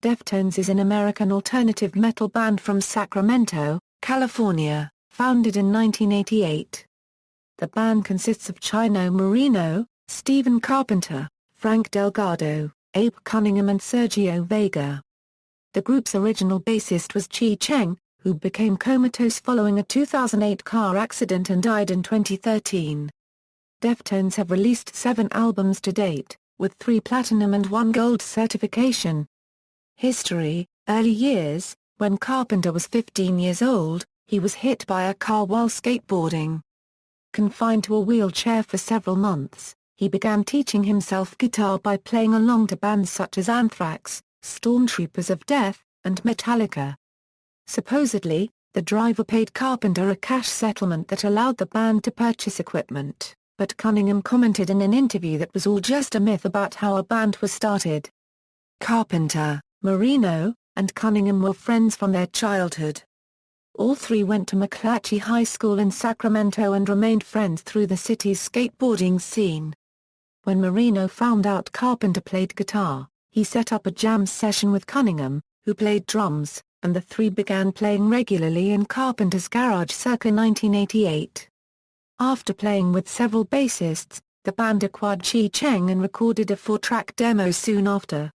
Deftones is an American alternative metal band from Sacramento, California, founded in 1988. The band consists of Chino Moreno, Stephen Carpenter, Frank Delgado, Abe Cunningham and Sergio Vega. The group's original bassist was Chi Cheng, who became comatose following a 2008 car accident and died in 2013. Deftones have released 7 albums to date, with 3 platinum and 1 gold certification. History: early years: when Carpenter was 15 years old, he was hit by a car while skateboarding. Confined to a wheelchair for several months, he began teaching himself guitar by playing along to bands such as Anthrax, Stormtroopers of Death, and Metallica. Supposedly, the driver paid Carpenter a cash settlement that allowed the band to purchase equipment, but Cunningham commented in an interview that was all just a myth about how a band was started. Carpenter, Moreno, and Cunningham were friends from their childhood. All 3 went to McClatchy High School in Sacramento and remained friends through the city's skateboarding scene. When Moreno found out Carpenter played guitar, he set up a jam session with Cunningham, who played drums, and the 3 began playing regularly in Carpenter's garage circa 1988. After playing with several bassists, the band acquired Chi Cheng and recorded a 4-track demo soon after.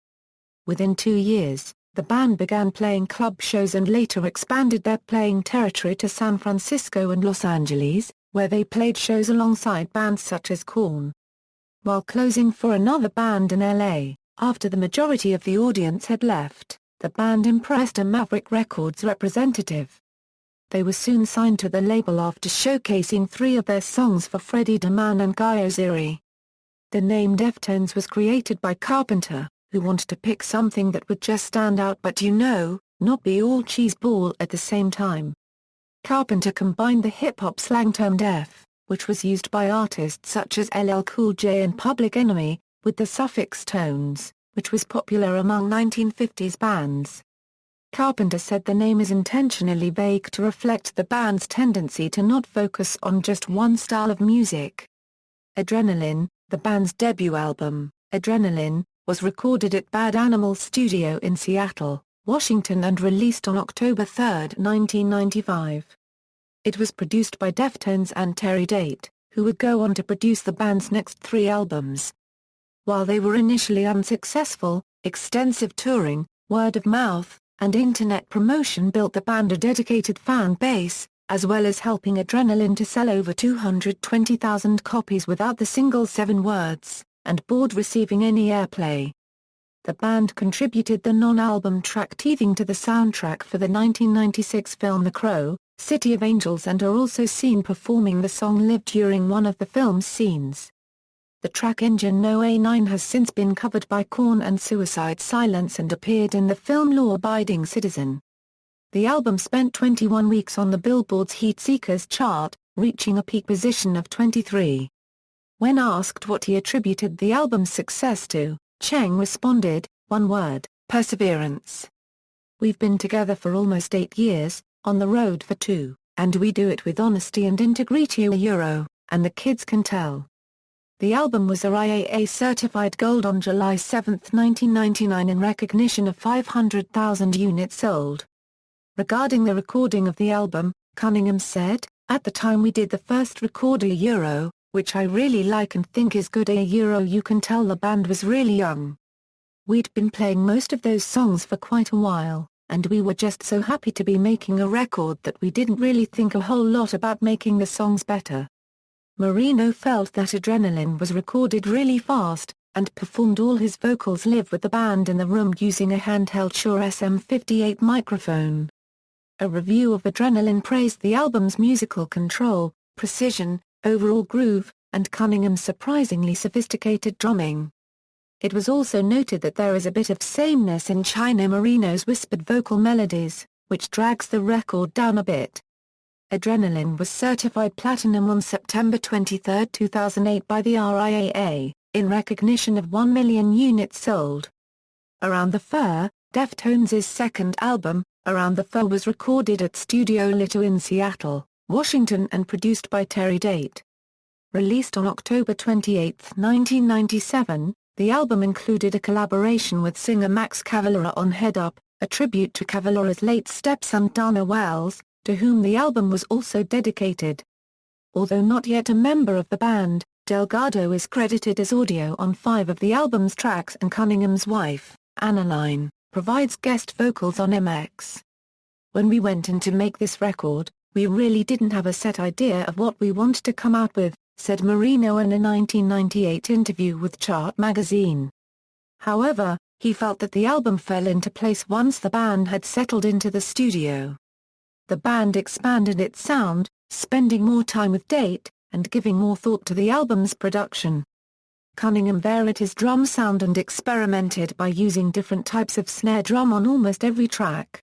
Within 2 years, the band began playing club shows and later expanded their playing territory to San Francisco and Los Angeles, where they played shows alongside bands such as Korn. While closing for another band in LA, after the majority of the audience had left, the band impressed a Maverick Records representative. They were soon signed to the label after showcasing 3 of their songs for Freddie DeMann and Guy Ozieri. The name Deftones was created by Carpenter, who wanted to pick something that would just stand out but not be all cheeseball at the same time. Carpenter combined the hip-hop slang term def, which was used by artists such as LL Cool J and Public Enemy, with the suffix tones, which was popular among 1950s bands. Carpenter said the name is intentionally vague to reflect the band's tendency to not focus on just one style of music. Adrenaline, the band's debut album, Adrenaline, was recorded at Bad Animal Studio in Seattle, Washington and released on October 3, 1995. It was produced by Deftones and Terry Date, who would go on to produce the band's next 3 albums. While they were initially unsuccessful, extensive touring, word of mouth, and internet promotion built the band a dedicated fan base, as well as helping Adrenaline to sell over 220,000 copies without the single 7 words, and Bored receiving any airplay. The band contributed the non-album track Teething to the soundtrack for the 1996 film The Crow, City of Angels and are also seen performing the song live during one of the film's scenes. The track Engine No. A9 has since been covered by Korn and Suicide Silence and appeared in the film Law Abiding Citizen. The album spent 21 weeks on the Billboard's Heat Seekers chart, reaching a peak position of 23. When asked what he attributed the album's success to, Cheng responded, "One word, perseverance. We've been together for almost 8 years, on the road for 2, and we do it with honesty and integrity and the kids can tell." The album was RIAA certified gold on July 7, 1999 in recognition of 500,000 units sold. Regarding the recording of the album, Cunningham said, "At the time we did the first record which I really like and think is good you can tell the band was really young. We'd been playing most of those songs for quite a while, and we were just so happy to be making a record that we didn't really think a whole lot about making the songs better." Moreno felt that Adrenaline was recorded really fast, and performed all his vocals live with the band in the room using a handheld Shure SM58 microphone. A review of Adrenaline praised the album's musical control, precision, overall groove, and Cunningham's surprisingly sophisticated drumming. It was also noted that there is a bit of sameness in Chino Moreno's whispered vocal melodies, which drags the record down a bit. Adrenaline was certified platinum on September 23, 2008 by the RIAA, in recognition of 1 million units sold. Around the Fur, Deftones' second album, Around the Fur was recorded at Studio Lito in Seattle, Washington and produced by Terry Date. Released on October 28, 1997, The album included a collaboration with singer Max Cavalera on Head Up, a tribute to Cavalera's late stepson Dana Wells, to whom the album was also dedicated. Although not yet a member of the band, Delgado is credited as audio on 5 of the album's tracks, and Cunningham's wife, Annaline, provides guest vocals on MX. "When we went in to make this record, we really didn't have a set idea of what we wanted to come out with," said Moreno in a 1998 interview with Chart magazine. However, he felt that the album fell into place once the band had settled into the studio. The band expanded its sound, spending more time with Date, and giving more thought to the album's production. Cunningham varied his drum sound and experimented by using different types of snare drum on almost every track.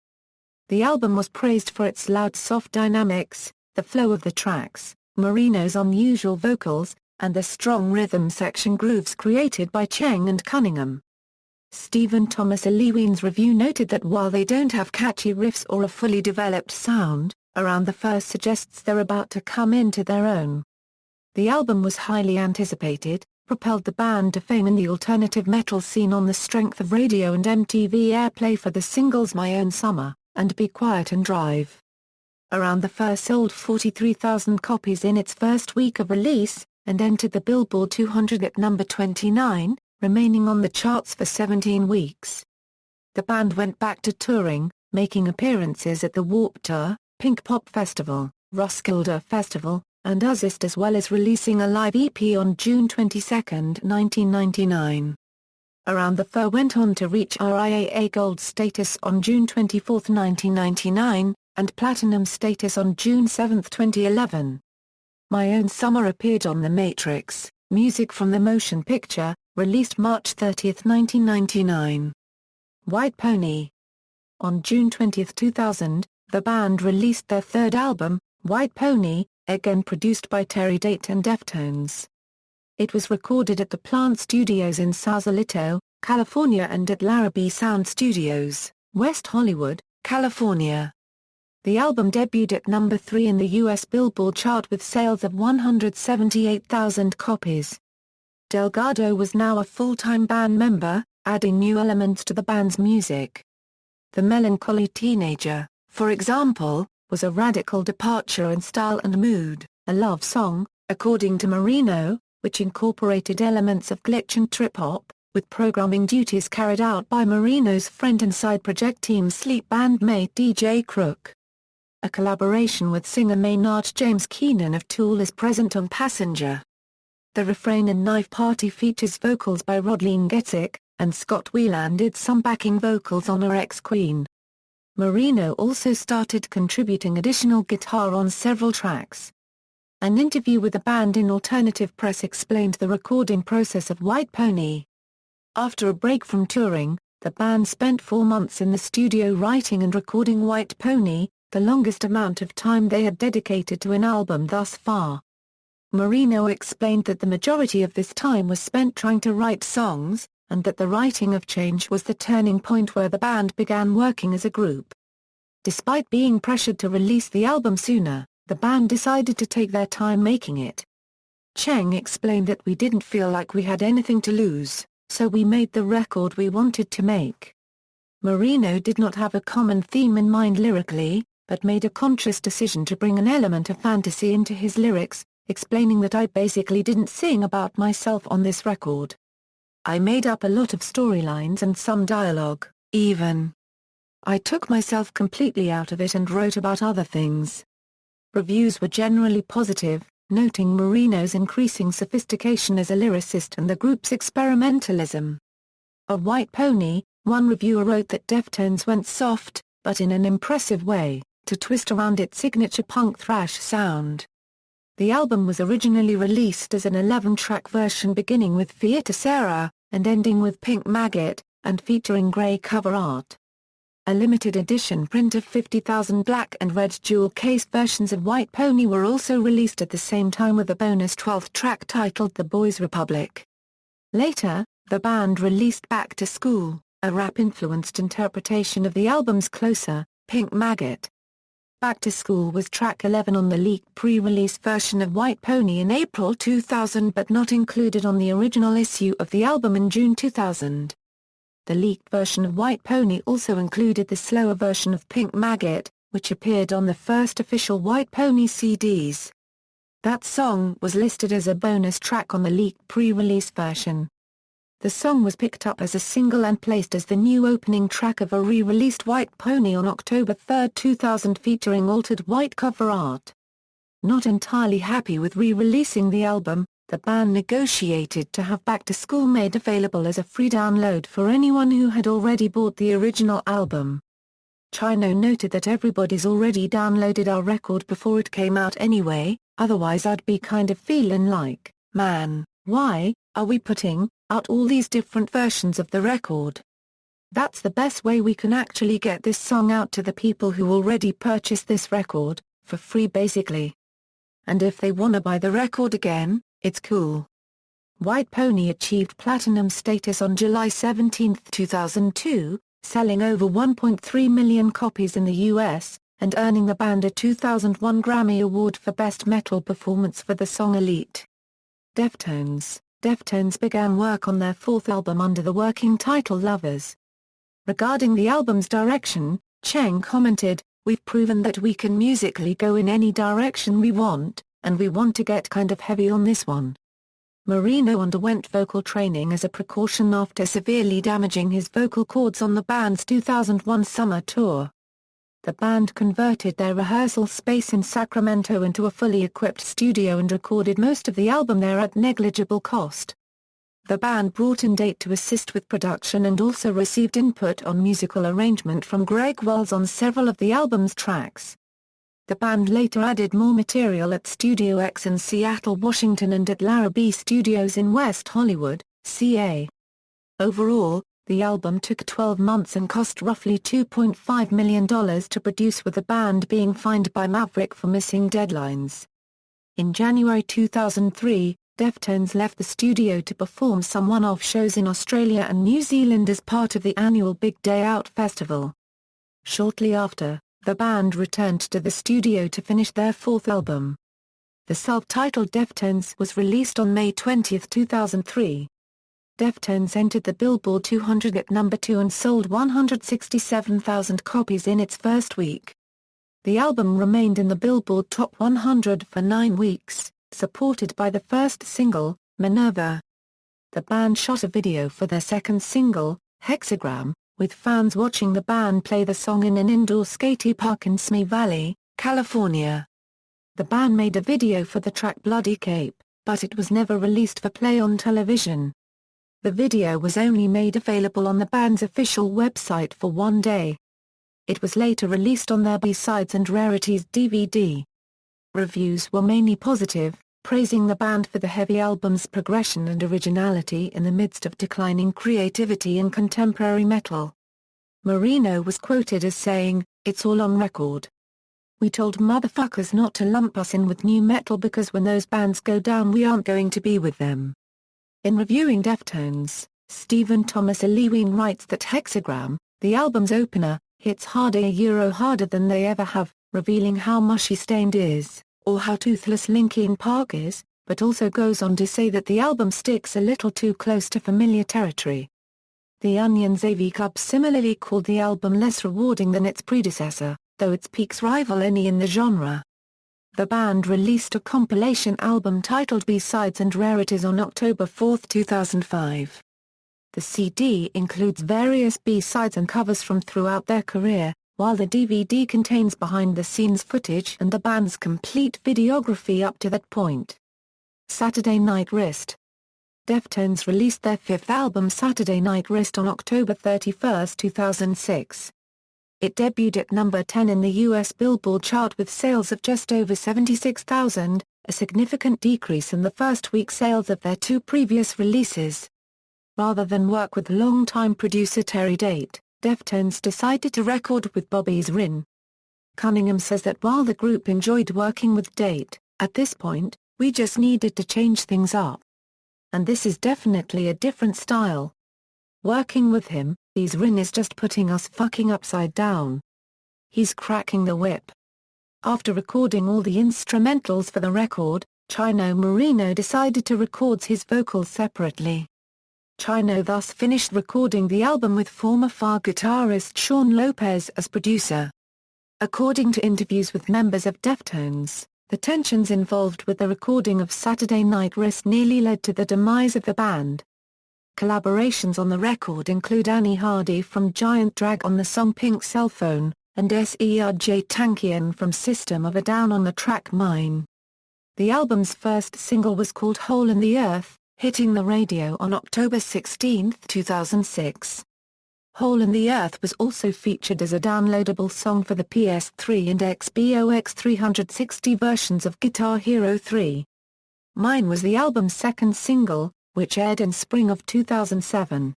The album was praised for its loud soft dynamics, the flow of the tracks, Moreno's unusual vocals, and the strong rhythm section grooves created by Cheng and Cunningham. Stephen Thomas Eliwine's review noted that while they don't have catchy riffs or a fully developed sound, Around the First suggests they're about to come into their own. The album was highly anticipated, propelled the band to fame in the alternative metal scene on the strength of radio and MTV airplay for the singles My Own Summer, and Be Quiet and Drive. Around the First sold 43,000 copies in its first week of release, and entered the Billboard 200 at number 29, remaining on the charts for 17 weeks. The band went back to touring, making appearances at the Warped Tour, Pink Pop Festival, Roskilde Festival, and Ozzfest, as well as releasing a live EP on June 22, 1999. Around the Fur went on to reach RIAA Gold status on June 24, 1999, and Platinum status on June 7, 2011. My Own Summer appeared on The Matrix, music from the motion picture, released March 30, 1999. White Pony. On June 20, 2000, the band released their third album, White Pony, again produced by Terry Date and Deftones. It was recorded at the Plant Studios in Sausalito, California, and at Larrabee Sound Studios, West Hollywood, California. The album debuted at number 3 in the U.S. Billboard chart with sales of 178,000 copies. Delgado was now a full-time band member, adding new elements to the band's music. The Melancholy Teenager, for example, was a radical departure in style and mood, a love song, according to Moreno, which incorporated elements of glitch and trip-hop, with programming duties carried out by Moreno's friend and side project Team Sleep bandmate DJ Crook. A collaboration with singer Maynard James Keenan of Tool is present on Passenger. The refrain in Knife Party features vocals by Rodleen Getzick, and Scott Weiland did some backing vocals on Her Ex-Queen. Moreno also started contributing additional guitar on several tracks. An interview with the band in Alternative Press explained the recording process of White Pony. After a break from touring, the band spent 4 months in the studio writing and recording White Pony, the longest amount of time they had dedicated to an album thus far. Moreno explained that the majority of this time was spent trying to write songs, and that the writing of Change was the turning point where the band began working as a group. Despite being pressured to release the album sooner, the band decided to take their time making it. Cheng explained that we didn't feel like we had anything to lose, so we made the record we wanted to make. Moreno did not have a common theme in mind lyrically, but made a conscious decision to bring an element of fantasy into his lyrics, explaining that I basically didn't sing about myself on this record. I made up a lot of storylines and some dialogue, even. I took myself completely out of it and wrote about other things. Reviews were generally positive, noting Moreno's increasing sophistication as a lyricist and the group's experimentalism. Of White Pony, one reviewer wrote that Deftones went soft, but in an impressive way, to twist around its signature punk thrash sound. The album was originally released as an 11-track version beginning with Fiesta Sarah, and ending with Pink Maggot, and featuring grey cover art. A limited edition print of 50,000 black and red jewel-case versions of White Pony were also released at the same time with a bonus 12th track titled The Boys Republic. Later, the band released Back to School, a rap-influenced interpretation of the album's Closer, Pink Maggot. Back to School was track 11 on the leaked pre-release version of White Pony in April 2000 but not included on the original issue of the album in June 2000. The leaked version of White Pony also included the slower version of Pink Maggot, which appeared on the first official White Pony CDs. That song was listed as a bonus track on the leaked pre-release version. The song was picked up as a single and placed as the new opening track of a re-released White Pony on October 3, 2000 featuring altered white cover art. Not entirely happy with re-releasing the album, the band negotiated to have Back to School made available as a free download for anyone who had already bought the original album. Chino noted that everybody's already downloaded our record before it came out anyway, otherwise I'd be kind of feelin' like, man, why are we putting out all these different versions of the record? That's the best way we can actually get this song out to the people who already purchased this record, for free basically. And if they wanna buy the record again, it's cool. White Pony achieved platinum status on July 17, 2002, selling over 1.3 million copies in the US, and earning the band a 2001 Grammy Award for Best Metal Performance for the song Elite. Deftones began work on their fourth album under the working title Lovers. Regarding the album's direction, Cheng commented, "We've proven that we can musically go in any direction we want, and we want to get kind of heavy on this one." Moreno underwent vocal training as a precaution after severely damaging his vocal cords on the band's 2001 summer tour. The band converted their rehearsal space in Sacramento into a fully equipped studio and recorded most of the album there at negligible cost. The band brought in Date to assist with production and also received input on musical arrangement from Greg Wells on several of the album's tracks. The band later added more material at Studio X in Seattle, Washington and at Larrabee Studios in West Hollywood, CA. Overall, the album took 12 months and cost roughly $2.5 million to produce, with the band being fined by Maverick for missing deadlines. In January 2003, Deftones left the studio to perform some one-off shows in Australia and New Zealand as part of the annual Big Day Out festival. Shortly after, the band returned to the studio to finish their fourth album. The self-titled Deftones was released on May 20, 2003. Deftones entered the Billboard 200 at number 2 and sold 167,000 copies in its first week. The album remained in the Billboard Top 100 for 9 weeks, supported by the first single, Minerva. The band shot a video for their second single, Hexagram, with fans watching the band play the song in an indoor skate park in Simi Valley, California. The band made a video for the track Bloody Cape, but it was never released for play on television. The video was only made available on the band's official website for 1 day. It was later released on their B-Sides and Rarities DVD. Reviews were mainly positive, praising the band for the heavy album's progression and originality in the midst of declining creativity in contemporary metal. Moreno was quoted as saying, "It's all on record. We told motherfuckers not to lump us in with new metal because when those bands go down we aren't going to be with them." In reviewing Deftones, Stephen Thomas Lewin writes that Hexagram, the album's opener, hits harder than they ever have, revealing how mushy-stained is, or how toothless Linkin Park is, but also goes on to say that the album sticks a little too close to familiar territory. The Onion's AV Club similarly called the album less rewarding than its predecessor, though its peaks rival any in the genre. The band released a compilation album titled B-Sides and Rarities on October 4, 2005. The CD includes various B-sides and covers from throughout their career, while the DVD contains behind-the-scenes footage and the band's complete videography up to that point. Saturday Night Wrist. Deftones released their fifth album Saturday Night Wrist on October 31, 2006. It debuted at number 10 in the US Billboard chart with sales of just over 76,000, a significant decrease in the first-week sales of their two previous releases. Rather than work with longtime producer Terry Date, Deftones decided to record with Bobby's Rin. Cunningham says that while the group enjoyed working with Date, at this point, we just needed to change things up. And this is definitely a different style. Working with him, Rin is just putting us fucking upside down. He's cracking the whip. After recording all the instrumentals for the record, Chino Moreno decided to record his vocals separately. Chino thus finished recording the album with former Far guitarist Shawn Lopez as producer. According to interviews with members of Deftones, the tensions involved with the recording of Saturday Night Rest nearly led to the demise of the band. Collaborations on the record include Annie Hardy from Giant Drag on the song Pink Cell Phone, and Serj Tankian from System of a Down on the track Mine. The album's first single was called Hole in the Earth, hitting the radio on October 16, 2006. Hole in the Earth was also featured as a downloadable song for the PS3 and Xbox 360 versions of Guitar Hero 3. Mine was the album's second single, which aired in spring of 2007.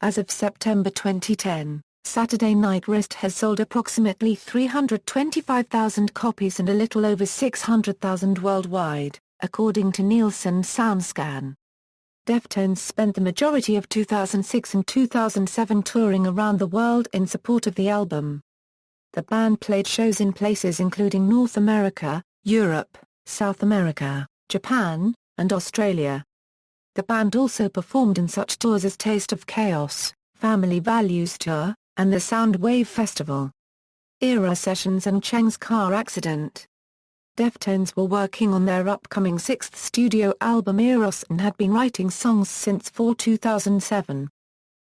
As of September 2010, Saturday Night Rest has sold approximately 325,000 copies and a little over 600,000 worldwide, according to Nielsen SoundScan. Deftones spent the majority of 2006 and 2007 touring around the world in support of the album. The band played shows in places including North America, Europe, South America, Japan, and Australia. The band also performed in such tours as Taste of Chaos, Family Values Tour, and the Soundwave Festival. Era Sessions and Cheng's car accident. Deftones were working on their upcoming sixth studio album Eros and had been writing songs since fall 2007.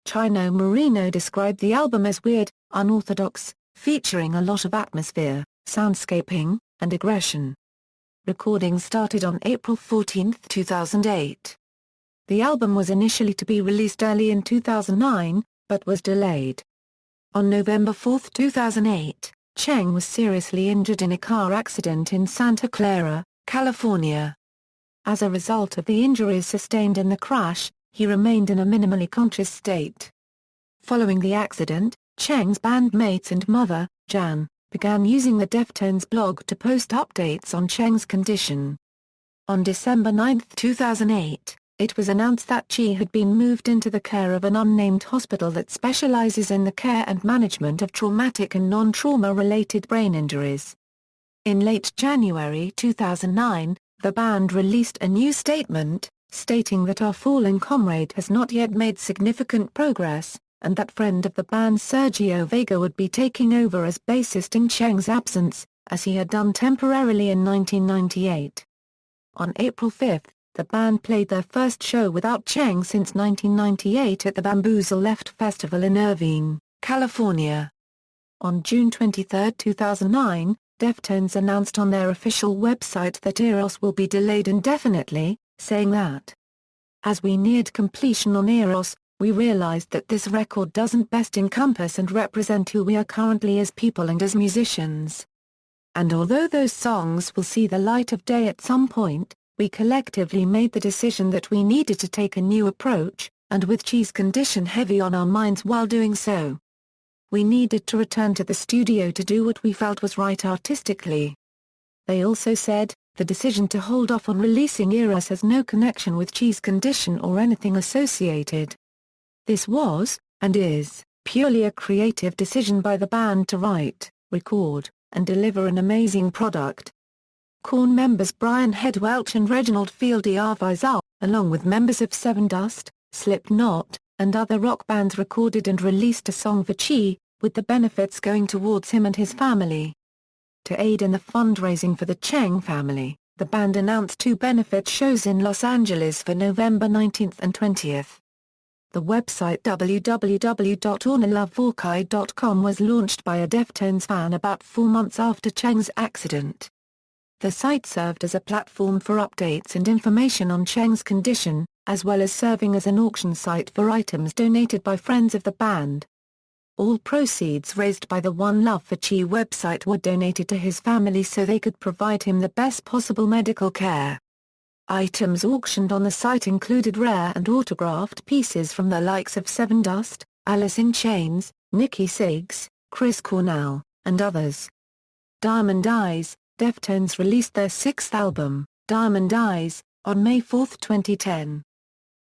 Chino Moreno described the album as weird, unorthodox, featuring a lot of atmosphere, soundscaping, and aggression. Recording started on April 14, 2008. The album was initially to be released early in 2009, but was delayed. On November 4, 2008, Cheng was seriously injured in a car accident in Santa Clara, California. As a result of the injuries sustained in the crash, he remained in a minimally conscious state. Following the accident, Cheng's bandmates and mother, Jan, began using the Deftones blog to post updates on Cheng's condition. On December 9, 2008, it was announced that Chi had been moved into the care of an unnamed hospital that specializes in the care and management of traumatic and non-trauma-related brain injuries. In late January 2009, the band released a new statement, stating that our fallen comrade has not yet made significant progress, and that friend of the band Sergio Vega would be taking over as bassist in Cheng's absence, as he had done temporarily in 1998. On April 5, the band played their first show without Cheng since 1998 at the Bamboozle Left Festival in Irvine, California. On June 23, 2009, Deftones announced on their official website that Eros will be delayed indefinitely, saying that, "As we neared completion on Eros, we realized that this record doesn't best encompass and represent who we are currently as people and as musicians. And although those songs will see the light of day at some point, we collectively made the decision that we needed to take a new approach, and with Chi's condition heavy on our minds while doing so, we needed to return to the studio to do what we felt was right artistically." They also said, "The decision to hold off on releasing Eros has no connection with Chi's condition or anything associated. This was, and is, purely a creative decision by the band to write, record, and deliver an amazing product." Korn members Brian Head-Welch and Reginald Fielding, along with members of Sevendust, Slipknot, and other rock bands recorded and released a song for Chi, with the benefits going towards him and his family. To aid in the fundraising for the Cheng family, the band announced 2 benefit shows in Los Angeles for November 19 and 20. The website www.ornaloveorchid.com was launched by a Deftones fan about 4 months after Cheng's accident. The site served as a platform for updates and information on Cheng's condition, as well as serving as an auction site for items donated by friends of the band. All proceeds raised by the One Love for Chi website were donated to his family so they could provide him the best possible medical care. Items auctioned on the site included rare and autographed pieces from the likes of Sevendust, Alice in Chains, Nikki Sixx, Chris Cornell, and others. Diamond Eyes. Deftones released their 6th album, Diamond Eyes, on May 4, 2010.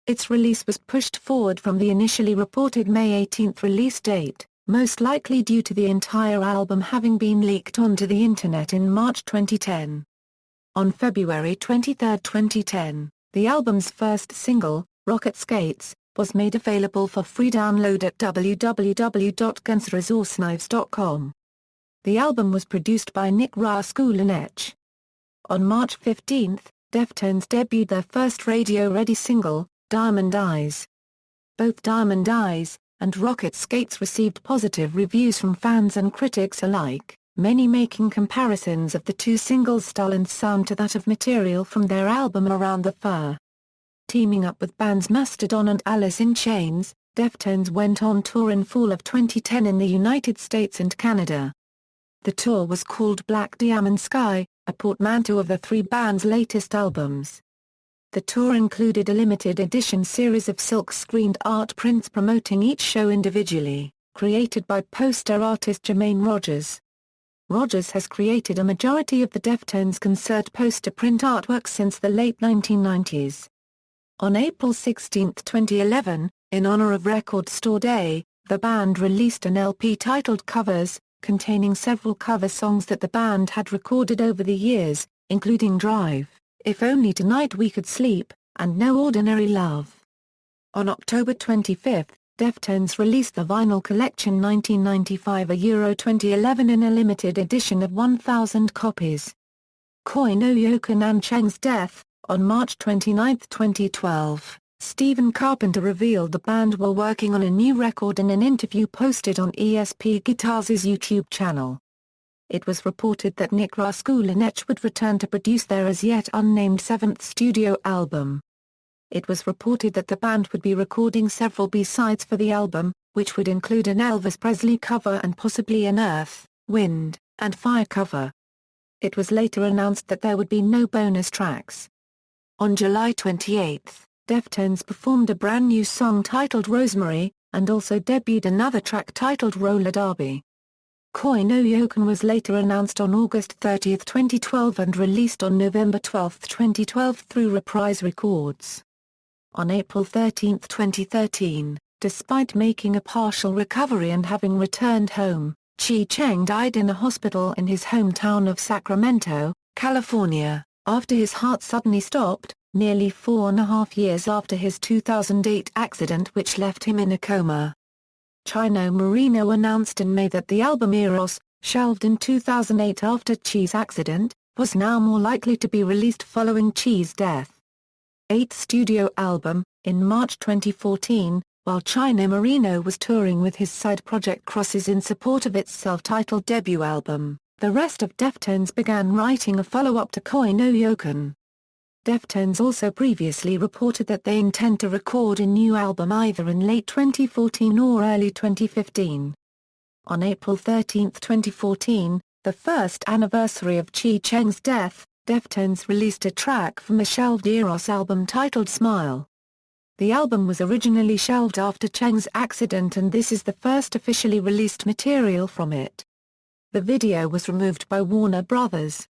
Its release was pushed forward from the initially reported May 18 release date, most likely due to the entire album having been leaked onto the Internet in March 2010. On February 23, 2010, the album's first single, Rocket Skates, was made available for free download at www.gunsresourceknives.com. The album was produced by Nick Raskulinecz. On March 15, Deftones debuted their first radio-ready single, Diamond Eyes. Both Diamond Eyes and Rocket Skates received positive reviews from fans and critics alike, many making comparisons of the two singles' style and sound to that of material from their album Around the Fur. Teaming up with bands Mastodon and Alice in Chains, Deftones went on tour in fall of 2010 in the United States and Canada. The tour was called Black Diamond Sky, a portmanteau of the three bands' latest albums. The tour included a limited edition series of silk-screened art prints promoting each show individually, created by poster artist Jermaine Rogers. Rogers has created a majority of the Deftones concert poster print artwork since the late 1990s. On April 16, 2011, in honor of Record Store Day, the band released an LP titled Covers, containing several cover songs that the band had recorded over the years, including Drive, If Only Tonight We Could Sleep, and No Ordinary Love. On October 25, Deftones released the vinyl collection 1995 Euro 2011 in a limited edition of 1,000 copies. Koi no Yokan and Cheng's death. On March 29, 2012, Stephen Carpenter revealed the band were working on a new record in an interview posted on ESP Guitars' YouTube channel. It was reported that Nick Raskulinecz would return to produce their as yet unnamed seventh studio album. It was reported that the band would be recording several B-sides for the album, which would include an Elvis Presley cover and possibly an Earth, Wind, and Fire cover. It was later announced that there would be no bonus tracks. On July 28, Deftones performed a brand new song titled Rosemary, and also debuted another track titled Roller Derby. Koi no Yokan was later announced on August 30, 2012 and released on November 12, 2012 through Reprise Records. On April 13, 2013, despite making a partial recovery and having returned home, Chi Cheng died in a hospital in his hometown of Sacramento, California, after his heart suddenly stopped, nearly 4.5 years after his 2008 accident which left him in a coma. Chino Moreno announced in May that the album Eros, shelved in 2008 after Chi's accident, was now more likely to be released following Chi's death. Eighth studio album. In March 2014, while Chino Moreno was touring with his side project Crosses in support of its self-titled debut album, the rest of Deftones began writing a follow-up to Koi no Yokan. Deftones also previously reported that they intend to record a new album either in late 2014 or early 2015. On April 13, 2014, the first anniversary of Chi Cheng's death, Deftones released a track from the shelved Eros album titled Smile. The album was originally shelved after Cheng's accident and this is the first officially released material from it. The video was removed by Warner Bros.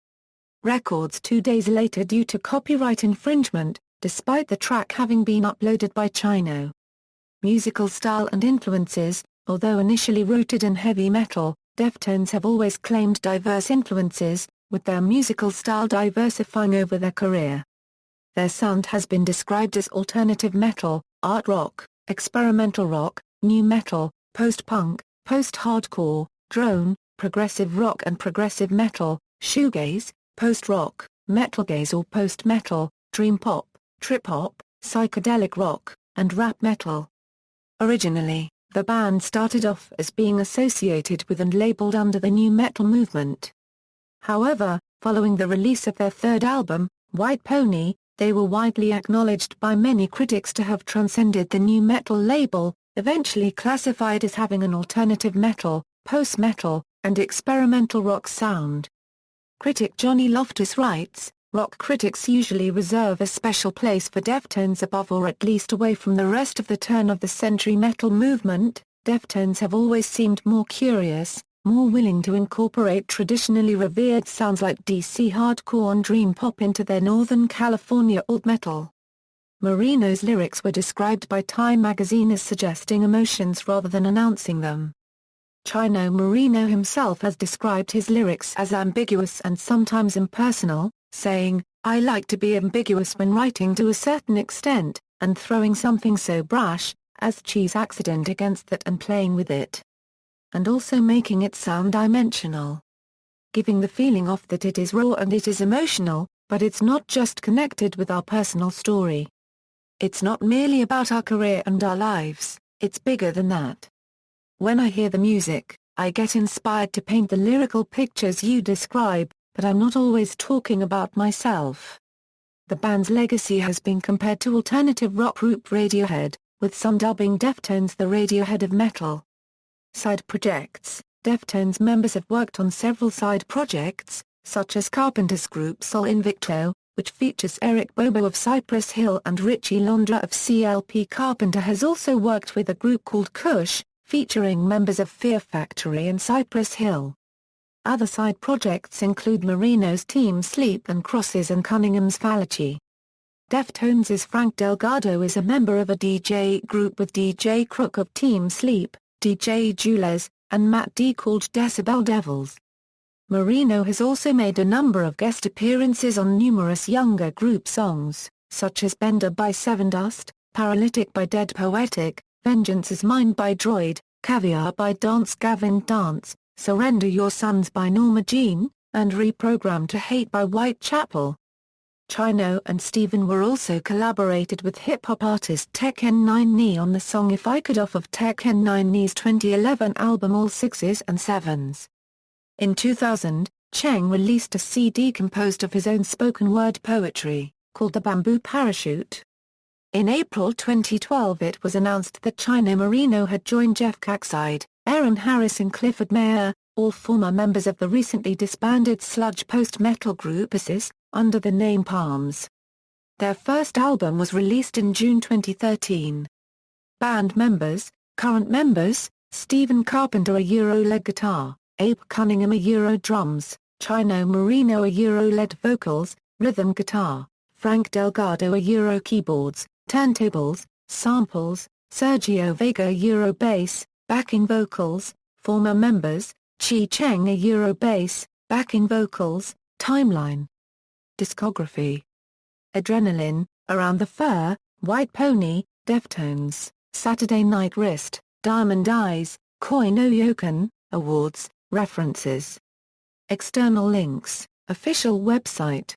Records 2 days later due to copyright infringement, despite the track having been uploaded by Chino. Musical style and influences. Although initially rooted in heavy metal, Deftones have always claimed diverse influences, with their musical style diversifying over their career. Their sound has been described as alternative metal, art rock, experimental rock, nu metal, post-punk, post-hardcore, drone, progressive rock and progressive metal, shoegaze, post-rock, metalgaze or post-metal, dream pop, trip-hop, psychedelic rock, and rap metal. Originally, the band started off as being associated with and labeled under the nu metal movement. However, following the release of their third album, White Pony, they were widely acknowledged by many critics to have transcended the nu metal label, eventually classified as having an alternative metal, post-metal, and experimental rock sound. Critic Johnny Loftus writes, rock critics usually reserve a special place for Deftones above or at least away from the rest of the turn-of-the-century metal movement. Deftones have always seemed more curious, more willing to incorporate traditionally revered sounds like DC hardcore and dream pop into their Northern California alt-metal. Moreno's lyrics were described by Time magazine as suggesting emotions rather than announcing them. Chino Moreno himself has described his lyrics as ambiguous and sometimes impersonal, saying, "I like to be ambiguous when writing to a certain extent, and throwing something so brash, as Chi's accident against that and playing with it. And also making it sound dimensional. Giving the feeling off that it is raw and it is emotional, but it's not just connected with our personal story. It's not merely about our career and our lives, it's bigger than that. When I hear the music, I get inspired to paint the lyrical pictures you describe, but I'm not always talking about myself." The band's legacy has been compared to alternative rock group Radiohead, with some dubbing Deftones the Radiohead of metal. Side projects: Deftones members have worked on several side projects, such as Carpenter's group Sol Invicto, which features Eric Bobo of Cypress Hill and Richie Londra of CLP. Carpenter has also worked with a group called Kush, featuring members of Fear Factory and Cypress Hill. Other side projects include Moreno's Team Sleep and Crosses and Cunningham's Fallacy. Deftones' Frank Delgado is a member of a DJ group with DJ Crook of Team Sleep, DJ Jules, and Matt D called Decibel Devils. Moreno has also made a number of guest appearances on numerous younger group songs, such as Bender by Sevendust, Paralytic by Dead Poetic, Vengeance Is Mine by Droid, Caviar by Dance Gavin Dance, Surrender Your Sons by Norma Jean, and Reprogrammed to Hate by Whitechapel. Chino and Steven were also collaborated with hip-hop artist Tech N9ne on the song If I Could off of Tech N9ne's 2011 album All Sixes and Sevens. In 2000, Cheng released a CD composed of his own spoken-word poetry, called The Bamboo Parachute. In April 2012 it was announced that Chino Moreno had joined Jeff Cackside, Aaron Harris and Clifford Mayer, all former members of the recently disbanded sludge post-metal group Bassist, under the name Palms. Their first album was released in June 2013. Band members: current members, Stephen Carpenter a Euro-lead guitar, Abe Cunningham a Euro drums, Chino Moreno a Euro-lead vocals, rhythm guitar, Frank Delgado a Euro keyboards, turntables, samples, Sergio Vega a Euro bass, backing vocals. Former members: Chi Cheng a Euro bass, backing vocals. Timeline. Discography: Adrenaline, Around the Fur, White Pony, Deftones, Saturday Night Wrist, Diamond Eyes, Koi no Yokan. Awards. References. External links: Official website.